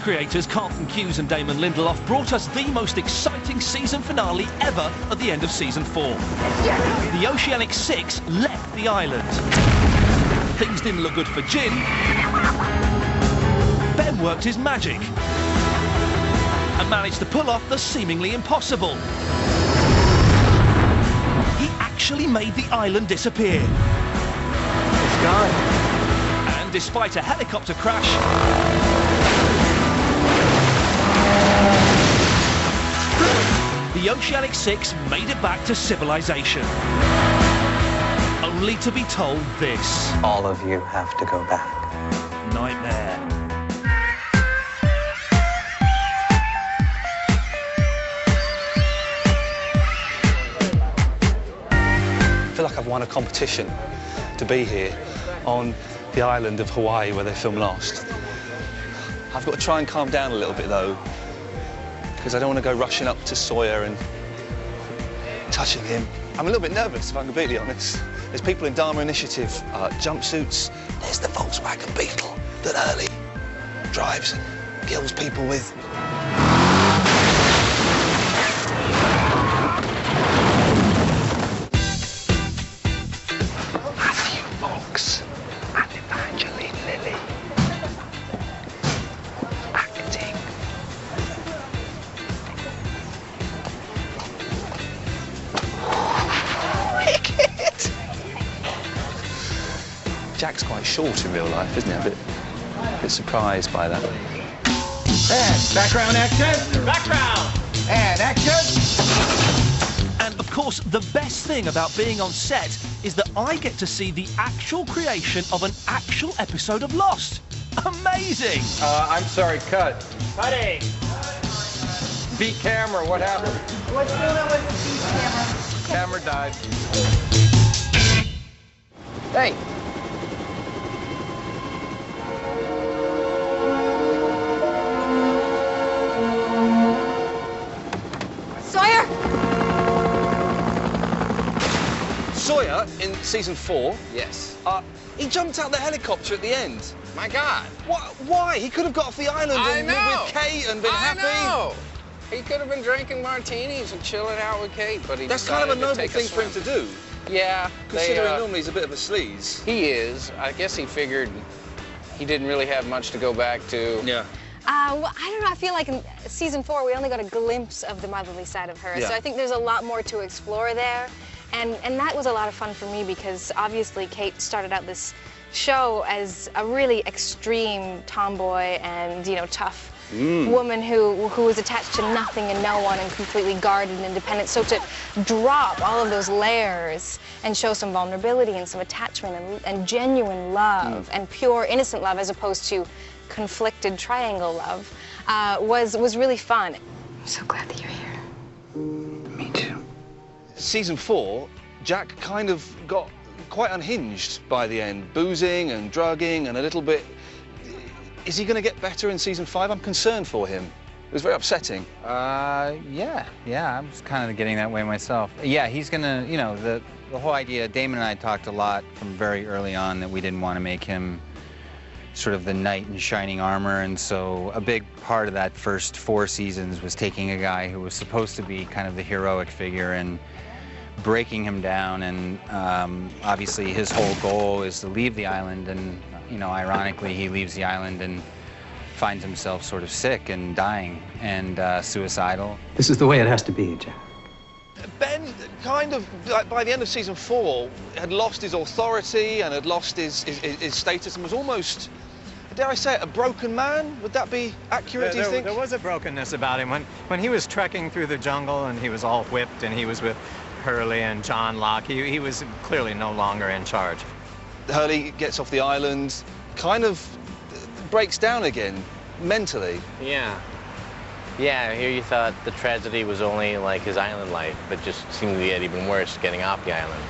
creators Carlton Cuse and Damon Lindelof brought us the most exciting season finale ever at the end of season 4. The Oceanic Six left the island. Things didn't look good for Jin. Ben worked his magic and managed to pull off the seemingly impossible. He actually made the island disappear. It's gone. And despite a helicopter crash, the Oceanic Six made it back to civilization. Only to be told this. All of you have to go back. Nightmare. I feel like I've won a competition to be here on the island of Hawaii where they filmed Lost. I've got to try and calm down a little bit though, because I don't want to go rushing up to Sawyer and touching him. I'm a little bit nervous, if I'm completely honest. There's people in Dharma Initiative jumpsuits. There's the Volkswagen Beetle that Early drives and kills people with. And Evangeline Lilly. Acting. Wicked! Jack's quite short in real life, isn't he? A bit surprised by that. And background action. Background! And action. And of course, the best thing about being on set is that I get to see the actual creation of an actual episode of Lost. Amazing! I'm sorry, cut. Cutting! Beat camera, what happened? What's going on with the camera? Camera died. Hey. Sawyer! Sawyer, in season 4, Yes. he jumped out the helicopter at the end. My God. Why? He could have got off the island I and lived know. with Kate and been happy. I know. He could have been drinking martinis and chilling out with Kate, but he That's kind of a decided to noble take thing for him to swim. do, Yeah. considering normally he's a bit of a sleaze. He is. I guess he figured he didn't really have much to go back to. Yeah. Well, I don't know. I feel like in season 4, we only got a glimpse of the motherly side of her. Yeah. So I think there's a lot more to explore there. And that was a lot of fun for me because obviously Kate started out this show as a really extreme tomboy and, you know, tough woman who was attached to nothing and no one and completely guarded and independent. So to drop all of those layers and show some vulnerability and some attachment and genuine love and pure, innocent love as opposed to conflicted triangle love was really fun. I'm so glad that you're here. Me too. Season 4, Jack kind of got quite unhinged by the end, boozing and drugging and a little bit. Is he going to get better in season 5? I'm concerned for him. It was very upsetting. Yeah, I was kind of getting that way myself. Yeah, he's gonna, you know, the whole idea, Damon and I talked a lot from very early on that we didn't want to make him sort of the knight in shining armor, and so a big part of that first 4 seasons was taking a guy who was supposed to be kind of the heroic figure and breaking him down, and obviously his whole goal is to leave the island, and you know, ironically, he leaves the island and finds himself sort of sick and dying and suicidal. This is the way it has to be, Jack. Ben kind of, like, by the end of season 4, had lost his authority and had lost his status and was almost, dare I say it, a broken man? Would that be accurate, do you think? There was a brokenness about him. When he was trekking through the jungle and he was all whipped and he was with Hurley and John Locke, he was clearly no longer in charge. Hurley gets off the island, kind of breaks down again, mentally. Yeah. Yeah, here you thought the tragedy was only like his island life, but just seemed to get even worse getting off the island.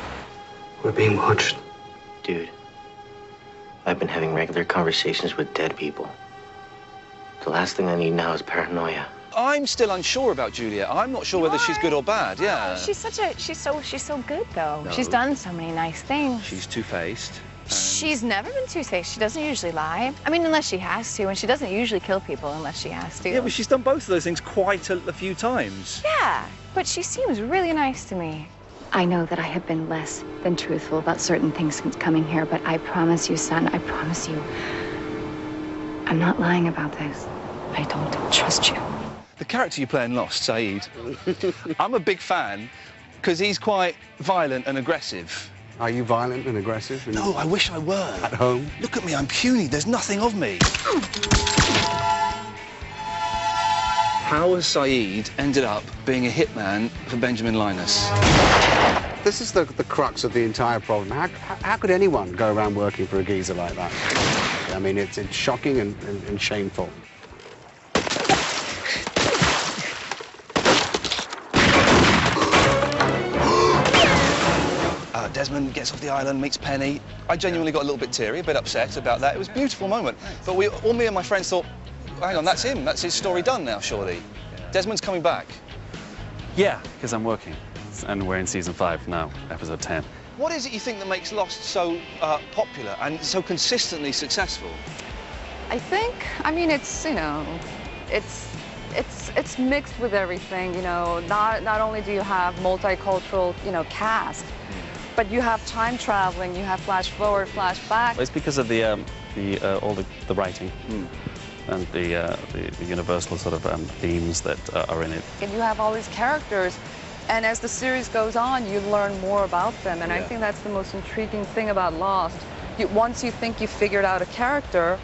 We're being watched. Dude, I've been having regular conversations with dead people. The last thing I need now is paranoia. I'm still unsure about Juliet. I'm not sure whether she's good or bad, yeah. She's so good though. No. She's done so many nice things. She's two-faced. She's never been two-faced. She doesn't usually lie. I mean, unless she has to, and she doesn't usually kill people unless she has to. Yeah, but she's done both of those things quite a few times. Yeah, but she seems really nice to me. I know that I have been less than truthful about certain things since coming here, but I promise you, son, I promise you, I'm not lying about this. I don't trust you. The character you play in Lost, Sayid, I'm a big fan because he's quite violent and aggressive. Are you violent and aggressive? No, I wish I were. At home? Look at me, I'm puny. There's nothing of me. How has Sayid ended up being a hitman for Benjamin Linus? This is the crux of the entire problem. How could anyone go around working for a geezer like that? I mean, it's shocking and shameful. Desmond gets off the island, meets Penny. I genuinely got a little bit teary, a bit upset about that. It was a beautiful moment. But all me and my friends thought, hang on, that's him. That's his story done now, surely. Desmond's coming back. Yeah, because I'm working. And we're in season 5 now, episode 10. What is it you think that makes Lost so popular and so consistently successful? I think, I mean, it's, you know, it's mixed with everything, you know. Not only do you have multicultural, you know, cast, but you have time traveling, you have flash forward, flash back. It's because of the writing and the universal sort of themes that are in it. And you have all these characters, and as the series goes on, you learn more about them, and I think that's the most intriguing thing about Lost. Once you think you figured out a character,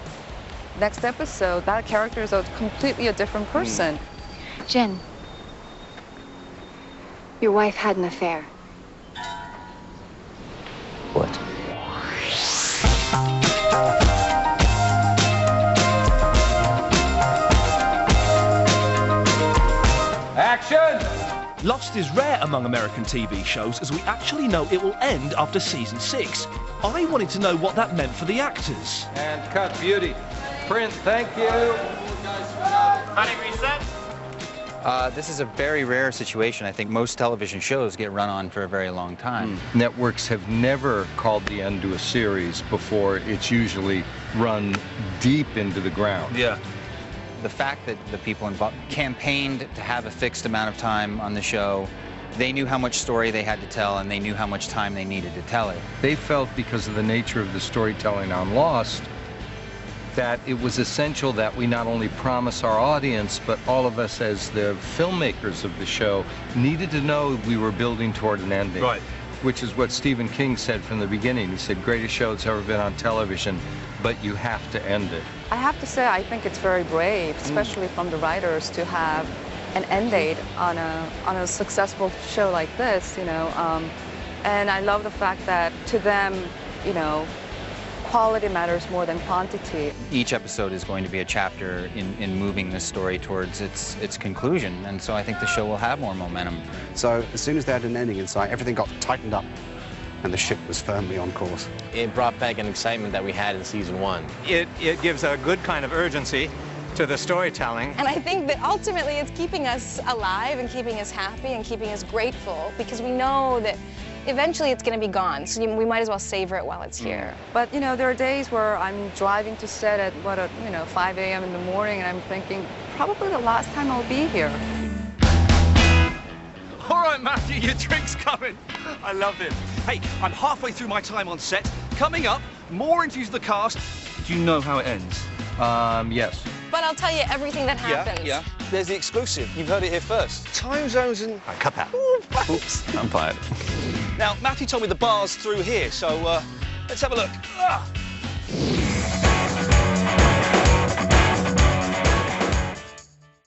next episode, that character is completely a different person. Jen, your wife had an affair. What? Action! Lost is rare among American TV shows, as we actually know it will end after season 6. I wanted to know what that meant for the actors. And cut, beauty. Print, thank you. Cutting reset. This is a very rare situation. I think most television shows get run on for a very long time. Networks have never called the end to a series before it's usually run deep into the ground. Yeah. The fact that the people involved campaigned to have a fixed amount of time on the show, they knew how much story they had to tell, and they knew how much time they needed to tell it. They felt, because of the nature of the storytelling on Lost, that it was essential that we not only promise our audience, but all of us as the filmmakers of the show needed to know we were building toward an ending. Right. Which is what Stephen King said from the beginning. He said, greatest show that's ever been on television, but you have to end it. I have to say, I think it's very brave, especially from the writers, to have an end date on a successful show like this, you know. And I love the fact that to them, you know, quality matters more than quantity. Each episode is going to be a chapter in moving this story towards its conclusion, and so I think the show will have more momentum. So as soon as they had an ending in sight, everything got tightened up, and the ship was firmly on course. It brought back an excitement that we had in season 1. It gives a good kind of urgency to the storytelling. And I think that ultimately it's keeping us alive and keeping us happy and keeping us grateful, because we know that eventually it's going to be gone, so we might as well savor it while it's here. But, you know, there are days where I'm driving to set at, 5 a.m. in the morning, and I'm thinking, probably the last time I'll be here. All right, Matthew, your drink's coming. I love it. Hey, I'm halfway through my time on set. Coming up, more interviews of the cast. Do you know how it ends? Yes. But I'll tell you everything that happens. Yeah. There's the exclusive. You've heard it here first. Time zones and... Cut that. Oops, I'm fired. Now, Matthew told me the bar's through here, so let's have a look.